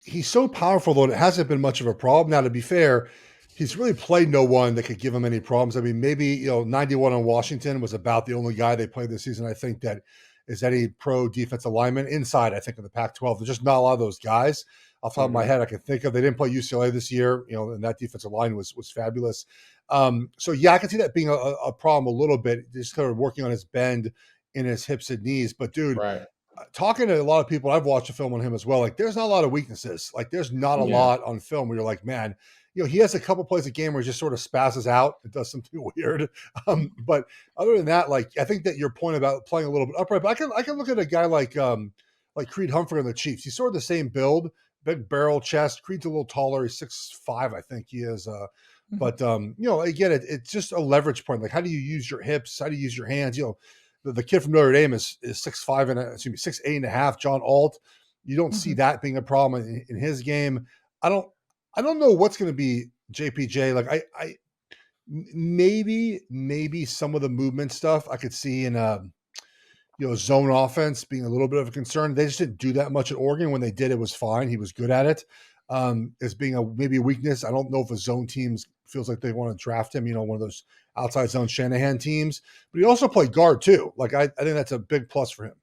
he's so powerful though, it hasn't been much of a problem. Now, to be fair, he's really played no one that could give him any problems. I mean, maybe 91 on Washington was about the only guy they played this season. I think that is any pro defensive lineman inside. I think in the Pac-12, there's just not a lot of those guys. Off the top of my Mm-hmm. head, I can think of. They didn't play UCLA this year, and that defensive line was fabulous. So yeah, I can see that being a problem a little bit. Just kind of working on his bend in his hips and knees. But dude, Right. talking to a lot of people, I've watched a film on him as well. Like, there's not a lot of weaknesses. Like, there's not a Yeah. lot on film where you're like, man, he has a couple plays a game where he just sort of spazzes out and does something weird. But other than that, like, I think that your point about playing a little bit upright, but I can look at a guy like Creed Humphrey on the Chiefs. He's sort of the same build, big barrel chest. Creed's a little taller. He's 6'5", I think he is. Mhm. But again, it's just a leverage point. Like, how do you use your hips? How do you use your hands? The kid from Notre Dame is 6'5" and 6'8.5". John Alt, you don't see Mhm. that being a problem in his game. I don't know what's going to be JPJ. Like, I maybe some of the movement stuff I could see in zone offense being a little bit of a concern. They just didn't do that much at Oregon. When they did, it was fine. He was good at it. As being maybe a weakness. I don't know if a zone teams feels like they want to draft him, one of those outside zone Shanahan teams. But he also played guard too. Like, I think that's a big plus for him.